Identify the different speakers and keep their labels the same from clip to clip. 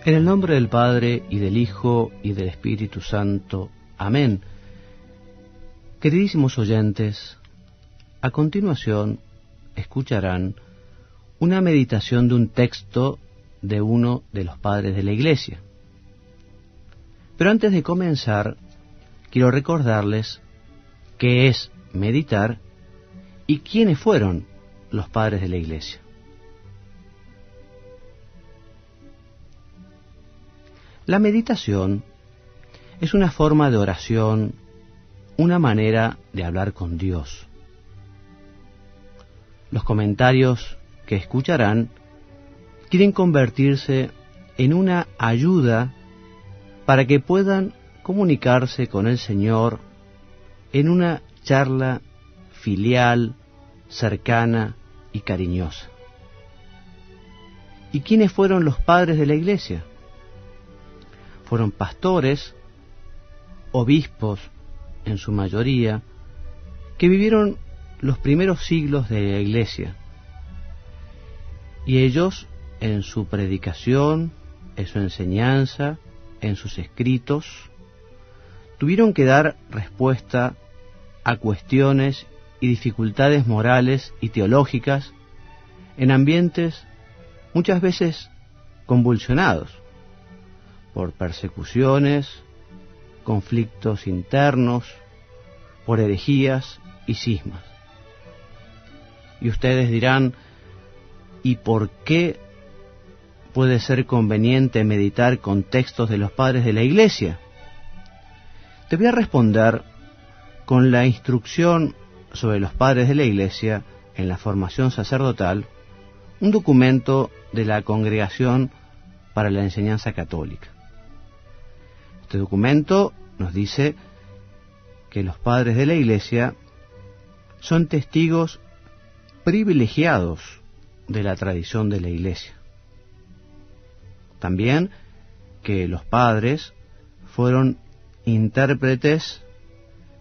Speaker 1: En el nombre del Padre, y del Hijo, y del Espíritu Santo. Amén. Queridísimos oyentes, a continuación escucharán una meditación de un texto de uno de los padres de la Iglesia. Pero antes de comenzar, quiero recordarles qué es meditar y quiénes fueron los padres de la Iglesia. La meditación es una forma de oración, una manera de hablar con Dios. Los comentarios que escucharán quieren convertirse en una ayuda para que puedan comunicarse con el Señor en una charla filial, cercana y cariñosa. ¿Y quiénes fueron los padres de la Iglesia? Fueron pastores, obispos en su mayoría, que vivieron los primeros siglos de la Iglesia. Y ellos, en su predicación, en su enseñanza, en sus escritos, tuvieron que dar respuesta a cuestiones y dificultades morales y teológicas en ambientes muchas veces convulsionados por persecuciones, conflictos internos, por herejías y cismas. Y ustedes dirán, ¿y por qué puede ser conveniente meditar con textos de los padres de la Iglesia? Te voy a responder con la instrucción sobre los padres de la Iglesia en la formación sacerdotal, un documento de la Congregación para la Enseñanza Católica. Este documento nos dice que los padres de la Iglesia son testigos privilegiados de la tradición de la Iglesia. También que los padres fueron intérpretes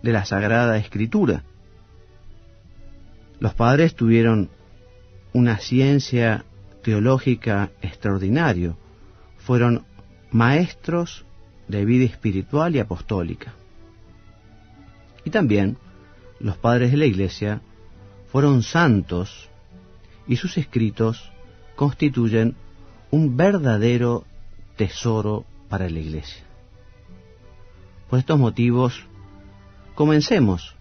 Speaker 1: de la Sagrada Escritura. Los padres tuvieron una ciencia teológica extraordinaria, fueron maestros de vida espiritual y apostólica. Y también los padres de la Iglesia fueron santos y sus escritos constituyen un verdadero tesoro para la Iglesia. Por estos motivos, comencemos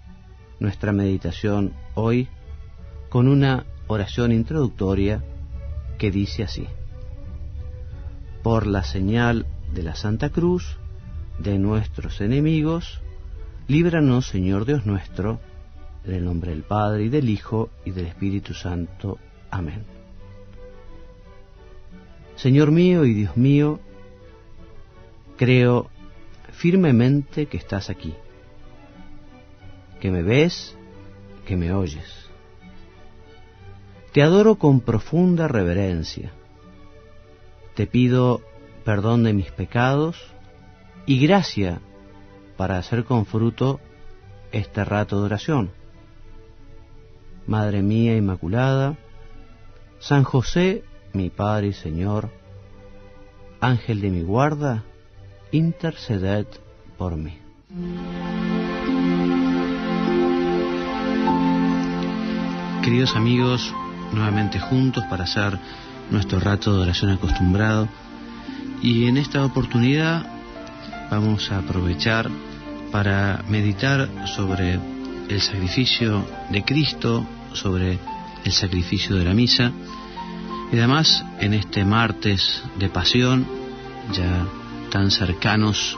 Speaker 1: nuestra meditación hoy con una oración introductoria que dice así: por la señal de la Santa Cruz de nuestros enemigos, líbranos, Señor Dios nuestro, en el nombre del Padre, y del Hijo, y del Espíritu Santo. Amén. Señor mío y Dios mío, creo firmemente que estás aquí, que me ves, que me oyes. Te adoro con profunda reverencia. Te pido perdón de mis pecados y gracia para hacer con fruto este rato de oración. Madre mía Inmaculada, San José, mi Padre y Señor, Ángel de mi guarda, interceded por mí. Queridos amigos, nuevamente juntos para hacer nuestro rato de oración acostumbrado, y en esta oportunidad vamos a aprovechar para meditar sobre el sacrificio de Cristo, sobre el sacrificio de la misa, y además en este martes de Pasión, ya tan cercanos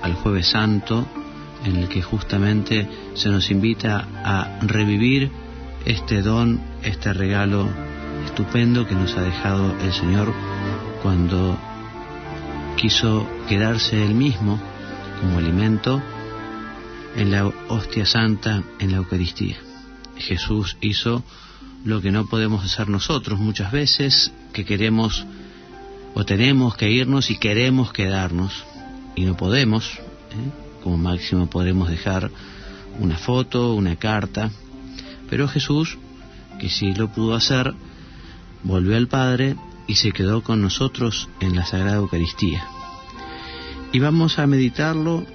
Speaker 1: al Jueves Santo, en el que justamente se nos invita a revivir este don, este regalo estupendo que nos ha dejado el Señor cuando quiso quedarse Él mismo como alimento en la hostia santa, en la Eucaristía. Jesús hizo lo que no podemos hacer nosotros muchas veces, que queremos o tenemos que irnos y queremos quedarnos y no podemos. Como máximo podremos dejar una foto, una carta, pero Jesús, que sí lo pudo hacer, volvió al Padre y se quedó con nosotros en la Sagrada Eucaristía. Y vamos a meditarlo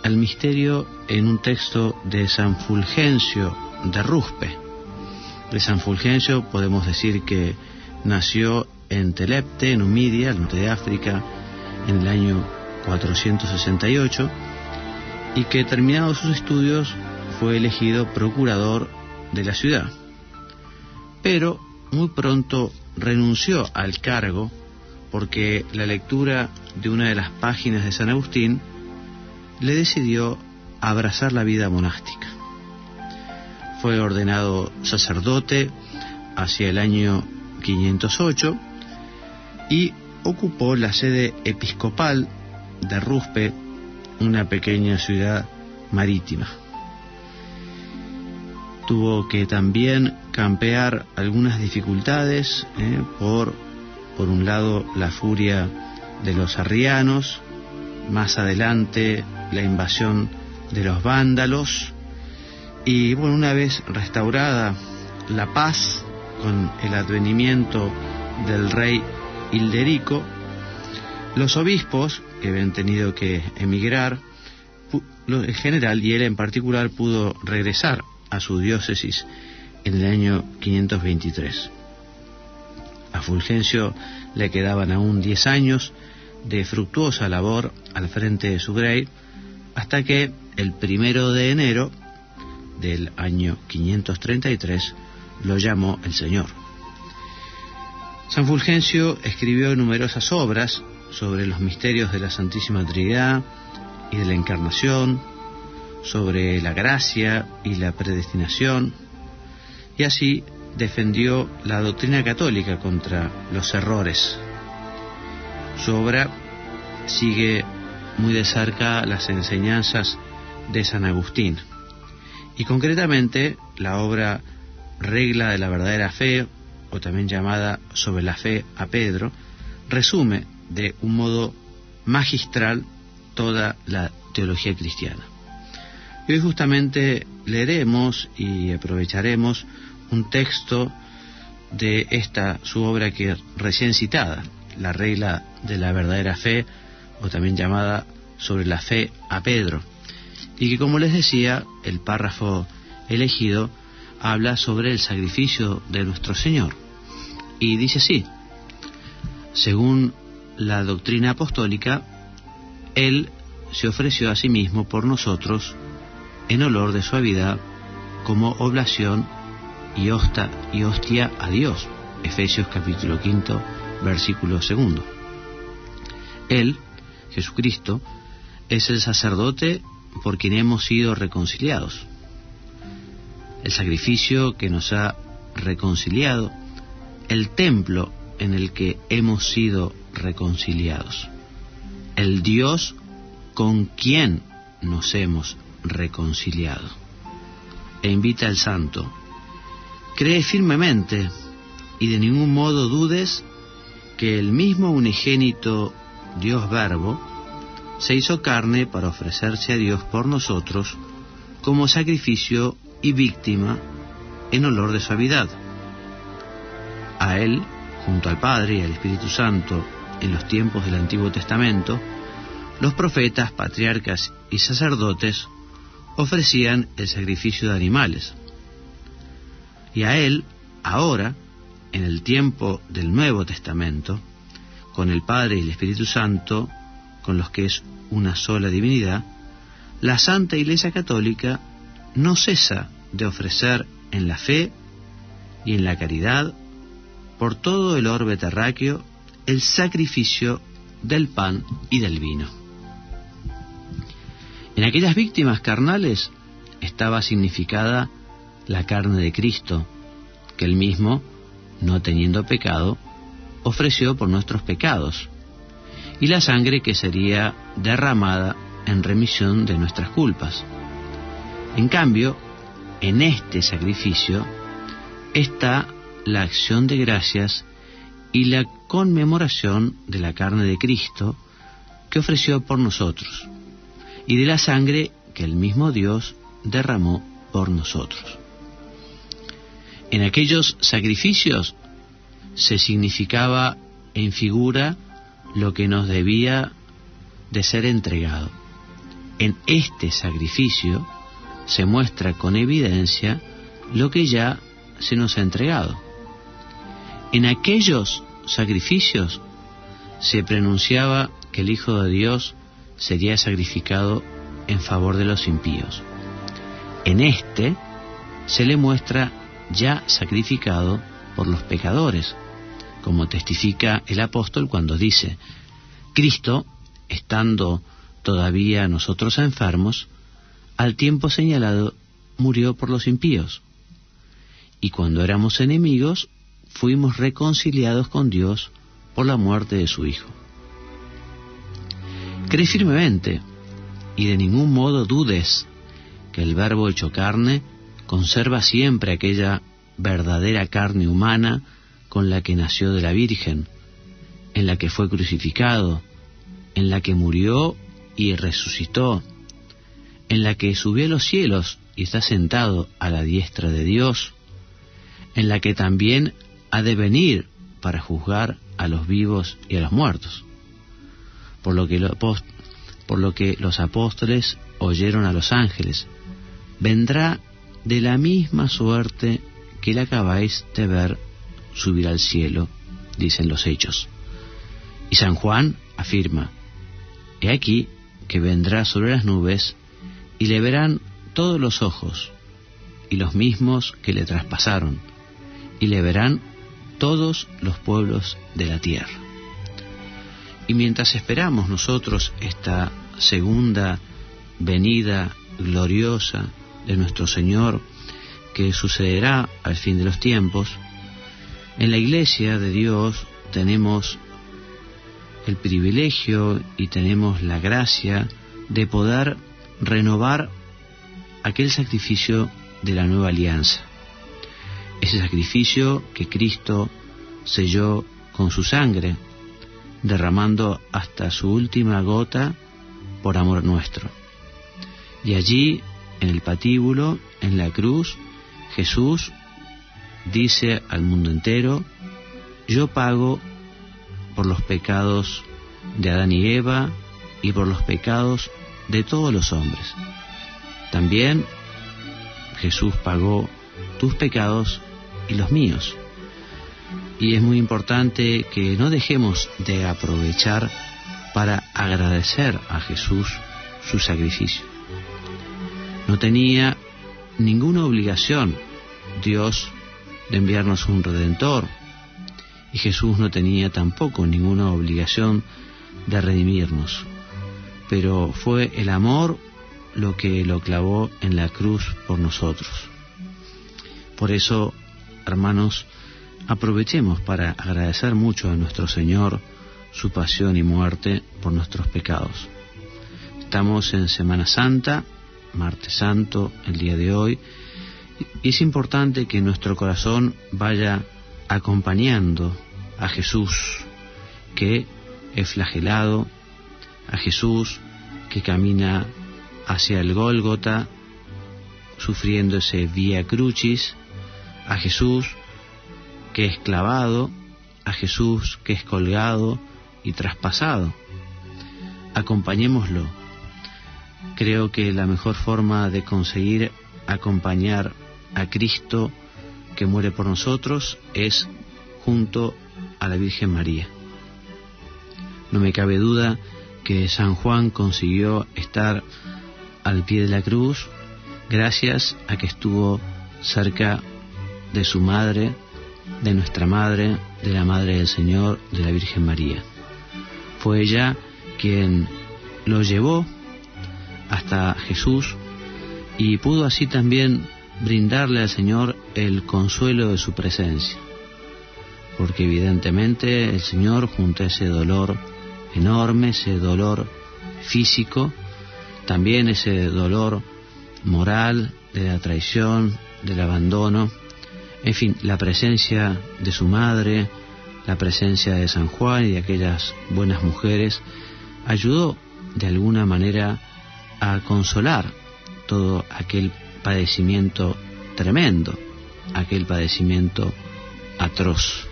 Speaker 1: al misterio en un texto de San Fulgencio de Ruspe. De San Fulgencio podemos decir que nació en Telepte, en Numidia, al norte de África, en el año 468, y que terminados sus estudios fue elegido procurador de la ciudad. Pero muy pronto renunció al cargo porque la lectura de una de las páginas de San Agustín le decidió abrazar la vida monástica. Fue ordenado sacerdote hacia el año 508 y ocupó la sede episcopal de Ruspe, una pequeña ciudad marítima. Tuvo que también campear algunas dificultades, por un lado la furia de los arrianos, más adelante la invasión de los vándalos, y bueno, una vez restaurada la paz con el advenimiento del rey Hilderico, los obispos que habían tenido que emigrar, en general, y él en particular, pudo regresar a su diócesis en el año 523. A Fulgencio le quedaban aún 10 años de fructuosa labor al frente de su grey, hasta que el 1 de enero del año 533 lo llamó el Señor. San Fulgencio escribió numerosas obras sobre los misterios de la Santísima Trinidad y de la Encarnación, sobre la gracia y la predestinación, y así defendió la doctrina católica contra los errores. Su obra sigue muy de cerca las enseñanzas de San Agustín, y concretamente la obra Regla de la verdadera fe, o también llamada Sobre la fe a Pedro, resume de un modo magistral toda la teología cristiana. Y hoy justamente leeremos y aprovecharemos un texto de esta su obra que recién citada, la Regla de la verdadera fe, o también llamada Sobre la fe a Pedro, y que, como les decía, el párrafo elegido habla sobre el sacrificio de nuestro Señor, y dice así: según la doctrina apostólica, Él se ofreció a sí mismo por nosotros en olor de suavidad, como oblación y hostia a Dios. Efesios capítulo 5, versículo 2. Él, Jesucristo, es el sacerdote por quien hemos sido reconciliados. El sacrificio que nos ha reconciliado, el templo en el que hemos sido reconciliados, el Dios con quien nos hemos reconciliado. E invita al santo: cree firmemente y de ningún modo dudes que el mismo unigénito Dios Verbo se hizo carne para ofrecerse a Dios por nosotros como sacrificio y víctima en olor de suavidad. A Él, junto al Padre y al Espíritu Santo, en los tiempos del Antiguo Testamento, los profetas, patriarcas y sacerdotes ofrecían el sacrificio de animales. Y a Él, ahora, en el tiempo del Nuevo Testamento, con el Padre y el Espíritu Santo, con los que es una sola divinidad, la Santa Iglesia Católica no cesa de ofrecer en la fe y en la caridad, por todo el orbe terráqueo, el sacrificio del pan y del vino. En aquellas víctimas carnales estaba significada la carne de Cristo, que Él mismo, no teniendo pecado, ofreció por nuestros pecados, y la sangre que sería derramada en remisión de nuestras culpas. En cambio, en este sacrificio está la acción de gracias y la conmemoración de la carne de Cristo que ofreció por nosotros, y de la sangre que el mismo Dios derramó por nosotros. En aquellos sacrificios se significaba en figura lo que nos debía de ser entregado. En este sacrificio se muestra con evidencia lo que ya se nos ha entregado. En aquellos sacrificios se pronunciaba que el Hijo de Dios sería sacrificado en favor de los impíos. En este se le muestra ya sacrificado por los pecadores, como testifica el apóstol cuando dice: Cristo, estando todavía nosotros enfermos, al tiempo señalado murió por los impíos, y cuando éramos enemigos fuimos reconciliados con Dios por la muerte de su Hijo. Cree firmemente y de ningún modo dudes que el Verbo hecho carne conserva siempre aquella verdadera carne humana con la que nació de la Virgen, en la que fue crucificado, en la que murió y resucitó, en la que subió a los cielos y está sentado a la diestra de Dios, en la que también ha de venir para juzgar a los vivos y a los muertos. Por lo que los apóstoles oyeron a los ángeles: vendrá de la misma suerte que le acabáis de ver subir al cielo, dicen los Hechos. Y San Juan afirma: he aquí que vendrá sobre las nubes, y le verán todos los ojos, y los mismos que le traspasaron, y le verán todos los pueblos de la tierra. Y mientras esperamos nosotros esta segunda venida gloriosa de nuestro Señor, que sucederá al fin de los tiempos, en la Iglesia de Dios tenemos el privilegio y tenemos la gracia de poder renovar aquel sacrificio de la nueva alianza, ese sacrificio que Cristo selló con su sangre, derramando hasta su última gota por amor nuestro. Y allí, en el patíbulo, en la cruz, Jesús dice al mundo entero: yo pago por los pecados de Adán y Eva y por los pecados de todos los hombres. También Jesús pagó tus pecados y los míos. Y es muy importante que no dejemos de aprovechar para agradecer a Jesús su sacrificio. No tenía ninguna obligación Dios de enviarnos un Redentor, y Jesús no tenía tampoco ninguna obligación de redimirnos, pero fue el amor lo que lo clavó en la cruz por nosotros. Por eso, hermanos, aprovechemos para agradecer mucho a nuestro Señor su pasión y muerte por nuestros pecados. Estamos en Semana Santa, Martes Santo, el día de hoy, y es importante que nuestro corazón vaya acompañando a Jesús, que es flagelado, a Jesús que camina hacia el Gólgota, sufriendo ese Vía Crucis, a Jesús que es clavado, a Jesús que es colgado y traspasado. Acompañémoslo. Creo que la mejor forma de conseguir acompañar a Cristo que muere por nosotros es junto a la Virgen María. No me cabe duda que San Juan consiguió estar al pie de la cruz gracias a que estuvo cerca de su madre, de nuestra madre, de la Madre del Señor, de la Virgen María. Fue ella quien lo llevó hasta Jesús y pudo así también brindarle al Señor el consuelo de su presencia, porque evidentemente el Señor, junto a ese dolor enorme, ese dolor físico, también ese dolor moral de la traición, del abandono, en fin, la presencia de su madre, la presencia de San Juan y de aquellas buenas mujeres, ayudó de alguna manera a consolar todo aquel padecimiento tremendo, aquel padecimiento atroz.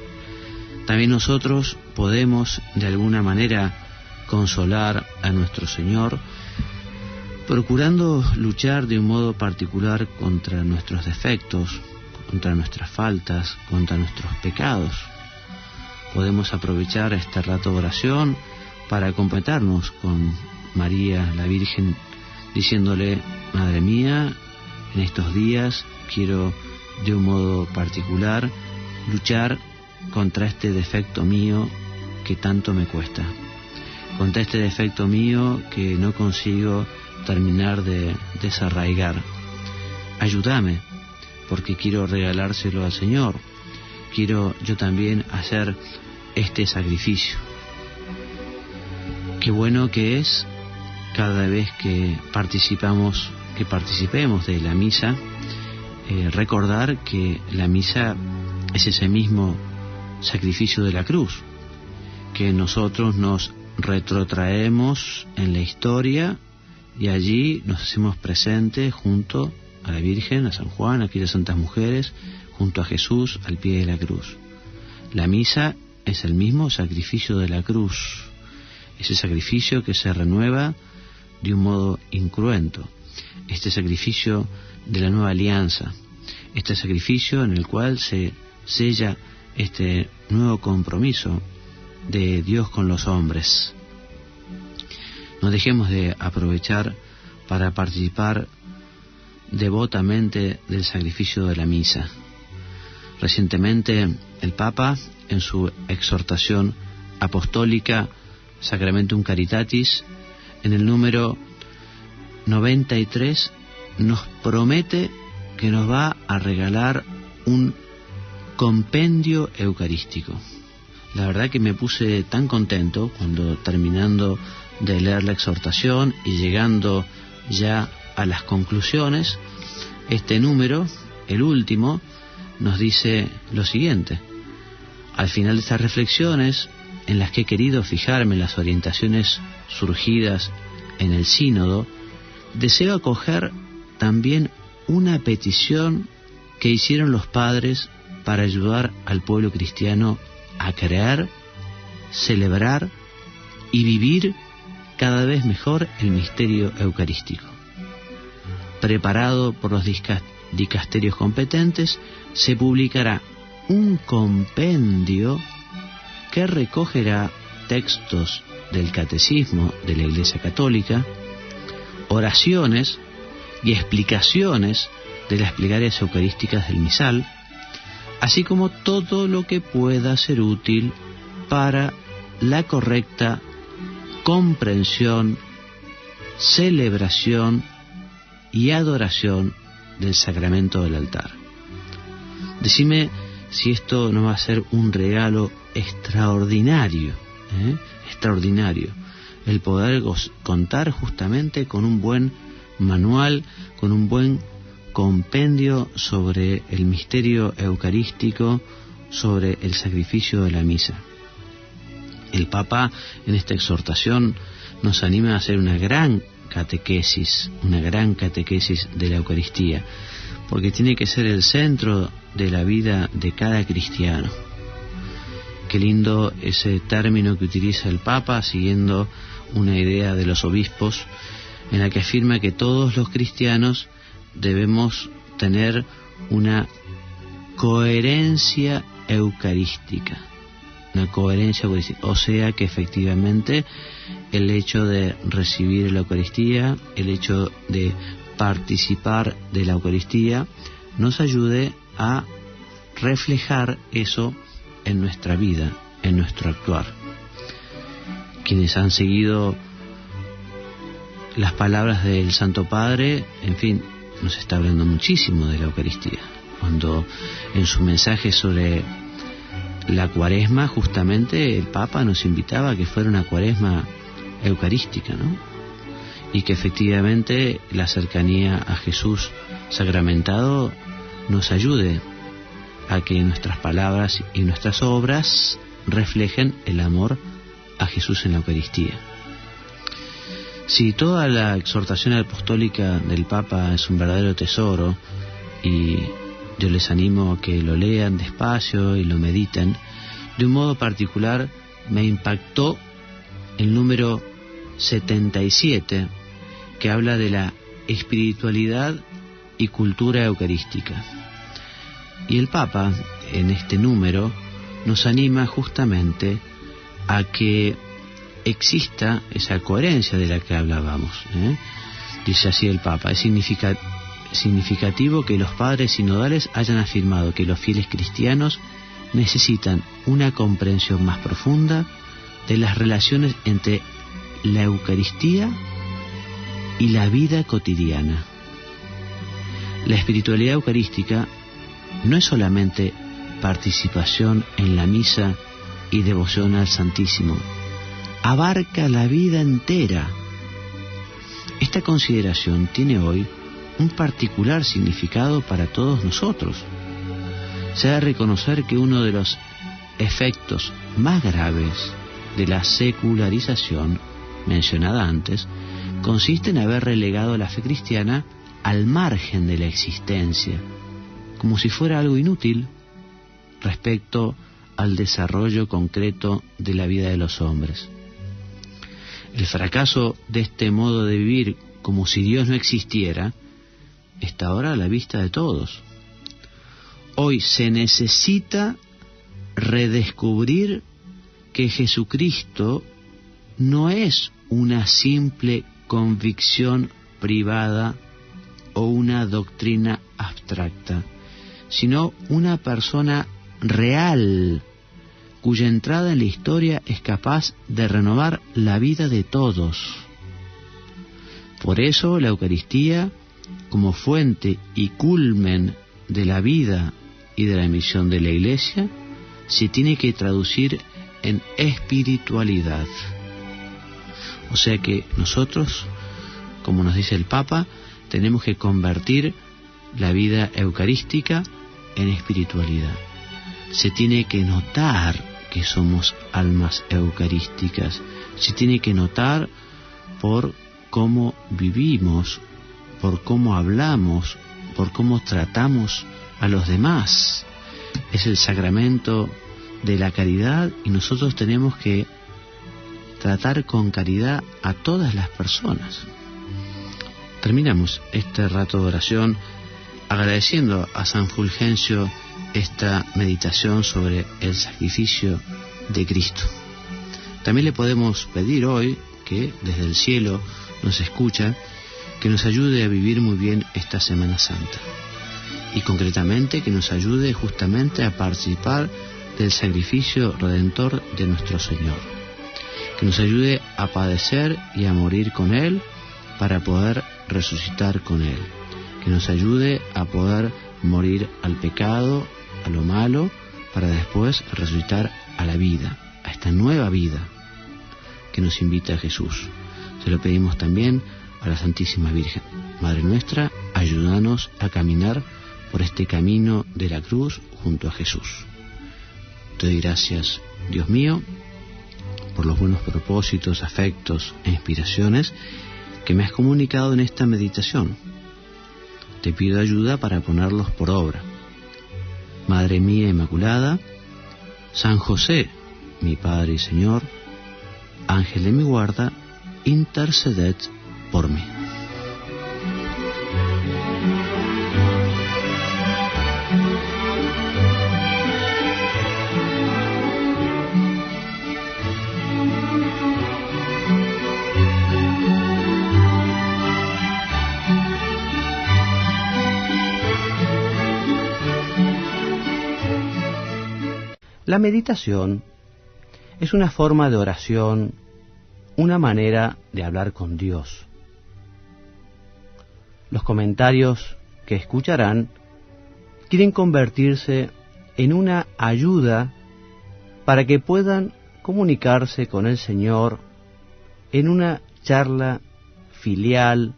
Speaker 1: también nosotros podemos de alguna manera consolar a nuestro Señor, procurando luchar de un modo particular contra nuestros defectos, contra nuestras faltas, contra nuestros pecados. Podemos aprovechar este rato de oración para completarnos con María, la Virgen, diciéndole: Madre mía, en estos días quiero de un modo particular luchar contra este defecto mío que tanto me cuesta, contra este defecto mío que no consigo terminar de desarraigar. Ayúdame, porque quiero regalárselo al Señor. Quiero yo también hacer este sacrificio. Qué bueno que es cada vez que participemos de la misa, recordar que la misa es ese mismo sacrificio de la cruz, que nosotros nos retrotraemos en la historia y allí nos hacemos presentes junto a la Virgen, a San Juan, a aquellas santas mujeres, junto a Jesús al pie de la cruz. La misa es el mismo sacrificio de la cruz, ese sacrificio que se renueva de un modo incruento, este sacrificio de la nueva alianza, este sacrificio en el cual se sella este nuevo compromiso de Dios con los hombres. No dejemos de aprovechar para participar devotamente del sacrificio de la misa. Recientemente el Papa, en su exhortación apostólica Sacramentum Caritatis, en el número 93, nos promete que nos va a regalar un compendio eucarístico. La verdad que me puse tan contento cuando, terminando de leer la exhortación y llegando ya a las conclusiones, este número, el último, nos dice lo siguiente: al final de estas reflexiones, en las que he querido fijarme en las orientaciones surgidas en el sínodo, deseo acoger también una petición que hicieron los padres para ayudar al pueblo cristiano a creer, celebrar y vivir cada vez mejor el misterio eucarístico. Preparado por los dicasterios competentes, se publicará un compendio que recogerá textos del Catecismo de la Iglesia Católica, oraciones y explicaciones de las plegarias eucarísticas del misal, así como todo lo que pueda ser útil para la correcta comprensión, celebración y adoración del sacramento del altar. Decime si esto no va a ser un regalo extraordinario, extraordinario, el poder contar justamente con un buen manual, con un buen compendio sobre el misterio eucarístico, sobre el sacrificio de la misa. El Papa en esta exhortación nos anima a hacer una gran catequesis de la Eucaristía, porque tiene que ser el centro de la vida de cada cristiano. Qué lindo ese término que utiliza el Papa, siguiendo una idea de los obispos, en la que afirma que todos los cristianos debemos tener una coherencia eucarística, o sea que efectivamente el hecho de recibir la Eucaristía, el hecho de participar de la Eucaristía, nos ayude a reflejar eso en nuestra vida, en nuestro actuar. Quienes han seguido las palabras del Santo Padre, en fin, nos está hablando muchísimo de la Eucaristía, cuando en su mensaje sobre la Cuaresma, justamente el Papa nos invitaba a que fuera una Cuaresma eucarística, ¿no? Y que efectivamente la cercanía a Jesús sacramentado nos ayude a que nuestras palabras y nuestras obras reflejen el amor a Jesús en la Eucaristía. Si toda la exhortación apostólica del Papa es un verdadero tesoro, y yo les animo a que lo lean despacio y lo mediten, De un modo particular me impactó el número 77, que habla de la espiritualidad y cultura eucarística. Y el Papa, en este número, nos anima justamente a que exista esa coherencia de la que hablábamos. Dice así el Papa: es significativo que los padres sinodales hayan afirmado que los fieles cristianos necesitan una comprensión más profunda de las relaciones entre la Eucaristía y la vida cotidiana. La espiritualidad eucarística no es solamente participación en la misa y devoción al Santísimo, abarca la vida entera. Esta consideración tiene hoy un particular significado para todos nosotros. Se ha de reconocer que uno de los efectos más graves de la secularización mencionada antes consiste en haber relegado la fe cristiana al margen de la existencia, como si fuera algo inútil respecto al desarrollo concreto de la vida de los hombres. El fracaso de este modo de vivir como si Dios no existiera está ahora a la vista de todos. Hoy se necesita redescubrir que Jesucristo no es una simple convicción privada o una doctrina abstracta, sino una persona real, cuya entrada en la historia es capaz de renovar la vida de todos. Por eso la Eucaristía, como fuente y culmen de la vida y de la misión de la Iglesia, se tiene que traducir en espiritualidad. O sea que nosotros, como nos dice el Papa, tenemos que convertir la vida eucarística en espiritualidad. Se tiene que notar que somos almas eucarísticas, se tiene que notar por cómo vivimos, por cómo hablamos, por cómo tratamos a los demás. Es el sacramento de la caridad y nosotros tenemos que tratar con caridad a todas las personas. Terminamos este rato de oración agradeciendo a San Fulgencio esta meditación sobre el sacrificio de Cristo. También le podemos pedir hoy, que desde el cielo nos escucha, que nos ayude a vivir muy bien esta Semana Santa y concretamente que nos ayude justamente a participar del sacrificio redentor de nuestro Señor, que nos ayude a padecer y a morir con Él para poder resucitar con Él, que nos ayude a poder morir al pecado, a lo malo, para después resucitar a la vida, a esta nueva vida que nos invita a Jesús. Se lo pedimos también a la Santísima Virgen. Madre nuestra, ayúdanos a caminar por este camino de la cruz junto a Jesús. Te doy gracias, Dios mío, por los buenos propósitos, afectos e inspiraciones que me has comunicado en esta meditación. Te pido ayuda para ponerlos por obra. Madre mía Inmaculada, San José, mi Padre y Señor, Ángel de mi guarda, interceded por mí.
Speaker 2: La meditación es una forma de oración, una manera de hablar con Dios. Los comentarios que escucharán quieren convertirse en una ayuda para que puedan comunicarse con el Señor en una charla filial,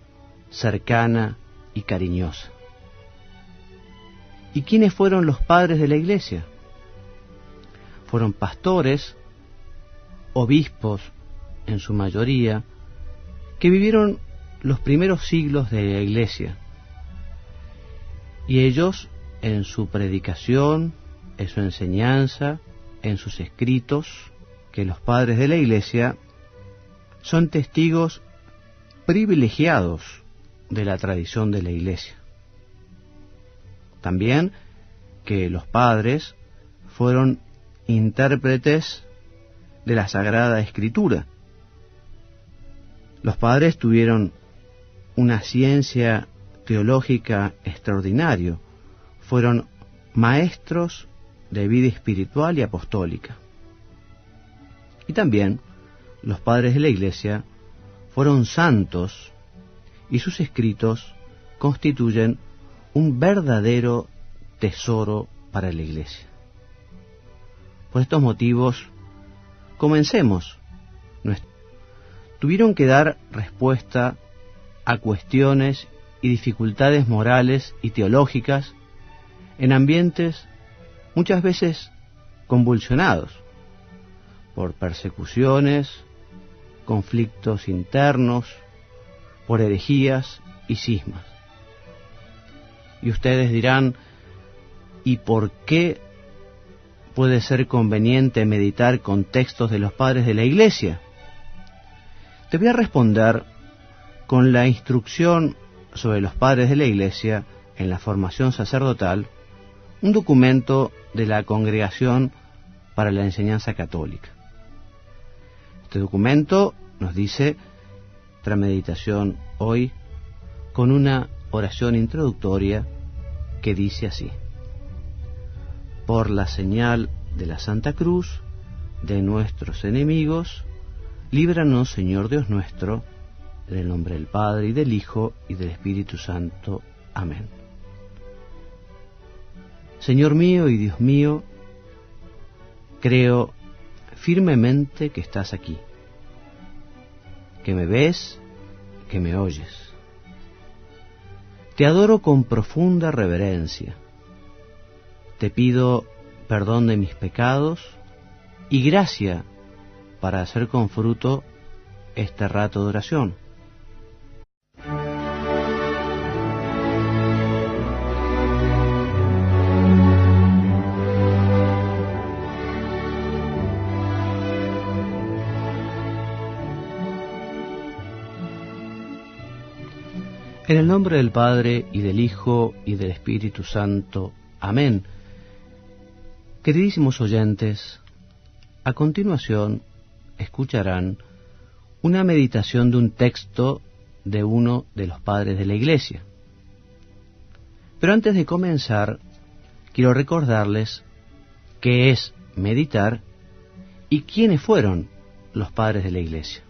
Speaker 2: cercana y cariñosa. ¿Y quiénes fueron los padres de la Iglesia? Fueron pastores, obispos, en su mayoría, que vivieron los primeros siglos de la Iglesia. Y ellos, en su predicación, en su enseñanza, en sus escritos que los padres de la Iglesia son testigos privilegiados de la tradición de la Iglesia. También que los padres fueron intérpretes de la Sagrada Escritura. Los padres tuvieron una ciencia teológica extraordinaria, fueron maestros de vida espiritual y apostólica. Y también los padres de la Iglesia fueron santos y sus escritos constituyen un verdadero tesoro para la Iglesia. Por estos motivos, comencemos. Tuvieron que dar respuesta a cuestiones y dificultades morales y teológicas en ambientes muchas veces convulsionados por persecuciones, conflictos internos, por herejías y cismas. Y ustedes dirán, ¿y por qué puede ser conveniente meditar con textos de los padres de la Iglesia? Te voy a responder con la instrucción sobre los padres de la Iglesia en la formación sacerdotal, un documento de la Congregación para la Enseñanza Católica. Este documento nos dice, nuestra meditación hoy, con una oración introductoria que dice así: por la señal de la Santa Cruz de nuestros enemigos, líbranos, Señor Dios nuestro, en el nombre del Padre, y del Hijo, y del Espíritu Santo. Amén. Señor mío y Dios mío, creo firmemente que estás aquí, que me ves, que me oyes. Te adoro con profunda reverencia. Te pido perdón de mis pecados y gracia para hacer con fruto este rato de oración. En el nombre del Padre, y del Hijo, y del Espíritu Santo. Amén. Queridísimos oyentes, a continuación escucharán una meditación de un texto de uno de los padres de la Iglesia. Pero antes de comenzar, quiero recordarles qué es meditar y quiénes fueron los padres de la Iglesia.